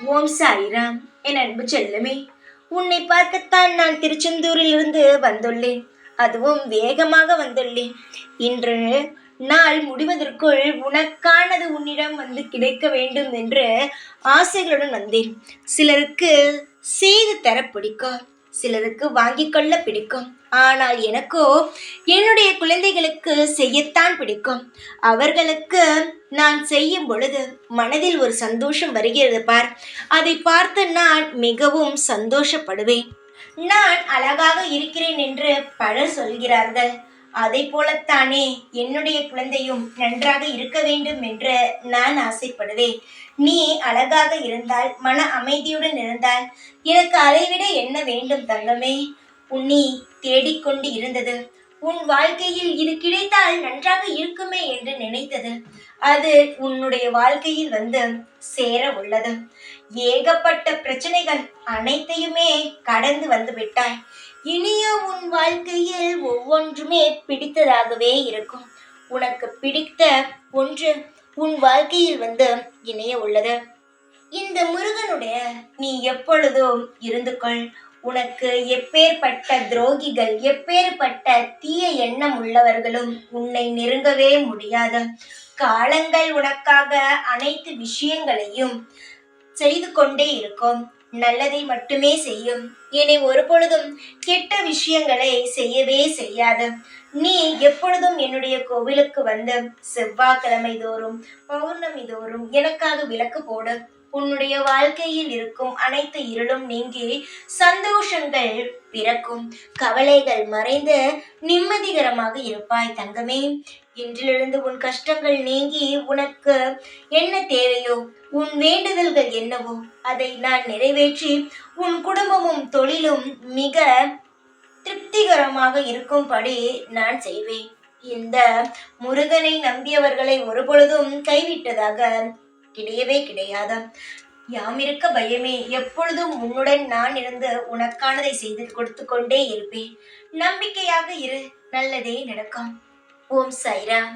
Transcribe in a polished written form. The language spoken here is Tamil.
ஓம் சாய்ராம். என் அன்பு செல்லமே, உன்னை பார்க்கத்தான் நான் திருச்செந்தூரில் இருந்து வந்துள்ளேன். அதுவும் வேகமாக வந்துள்ளேன். இன்று நாள் முடிவதற்குள் உனக்கானது உன்னிடம் வந்து கிடைக்க வேண்டும் என்று ஆசைகளுடன் வந்தேன். சிலருக்கு செய்து தர பிடிக்கும், சிலருக்கு வாங்கிக் கொள்ள பிடிக்கும். ஆனால் எனக்கோ என்னுடைய குழந்தைகளுக்கு செய்யத்தான் பிடிக்கும். அவர்களுக்கு நான் செய்யும் பொழுது மனதில் ஒரு சந்தோஷம் வருகிறது பார். அதை பார்த்து நான் மிகவும் சந்தோஷப்படுவேன். நான் அழகாக இருக்கிறேன் என்று பலர் சொல்கிறார்கள். அதை போலத்தானே என்னுடைய குழந்தையும் நன்றாக இருக்க வேண்டும் என்று நான் ஆசைப்படுவேன். நீ அழகாக இருந்தால், மன அமைதியுடன் இருந்தால் எனக்கு அதைவிட என்ன வேண்டும் தங்கமே? உன்னை தேடிக்கொண்டு இருந்தது, உன் வாழ்க்கையில் இது கிடைத்தால் நன்றாக இருக்குமே என்று நினைத்தது, அது உன்னுடைய வாழ்க்கையில் வந்து சேர உள்ளது. ஏகப்பட்ட பிரச்சனைகள் அனைத்தையுமே கடந்து வந்து விட்டாய். இனிய உன் வாழ்க்கையில் ஒவ்வொன்றுமே பிடித்ததாகவே இருக்கும். உனக்கு பிடித்த ஒன்று உன் வாழ்க்கையில் வந்து இணைய உள்ளது. இந்த முருகனுடைய நீ எப்பொழுதும் இருந்து கொள். உனக்கு எப்பேற்பட்ட துரோகிகள், எப்பேற்பட்ட தீய எண்ணம் உள்ளவர்களும் உன்னை நெருங்கவே முடியாது. காலங்கள் உனக்காக அனைத்து விஷயங்களையும் செய்து கொண்டே இருக்கும். நல்லதை மட்டுமே செய்யும். என்னை ஒரு பொழுதும் கெட்ட விஷயங்களை செய்யவே செய்யாது. நீ எப்பொழுதும் என்னுடைய கோவிலுக்கு வந்து செவ்வாய்க்கிழமை தோறும், பௌர்ணமி தோறும் எனக்காக விளக்கு போடு. உன்னுடைய வாழ்க்கையில் இருக்கும் அனைத்து இருளும் நீங்கி சந்தோஷங்கள் பிறக்கும். கவலைகள் மறைந்து நிம்மதிகரமாக இருப்பாய் தங்கமே. இன்றிலிருந்து உன் கஷ்டங்கள் நீங்கி உனக்கு என்ன தேவையோ, உன் வேண்டுதல்கள் என்னவோ அதை நான் நிறைவேற்றி உன் குடும்பமும் தொழிலும் மிக திருப்திகரமாக இருக்கும்படி நான் செய்வேன். இந்த முருகனை நம்பியவர்களை ஒரு பொழுதும் கைவிட்டதாக கிடையவே கிடையாது. யாம் இருக்க பயமே, எப்பொழுதும் உன்னுடன் நான் இருந்து உனக்கானதை செய்து கொடுத்து கொண்டே இருப்பேன். நம்பிக்கையாக இரு, நல்லதே நடக்கும். ஓம் சாய்ராம்.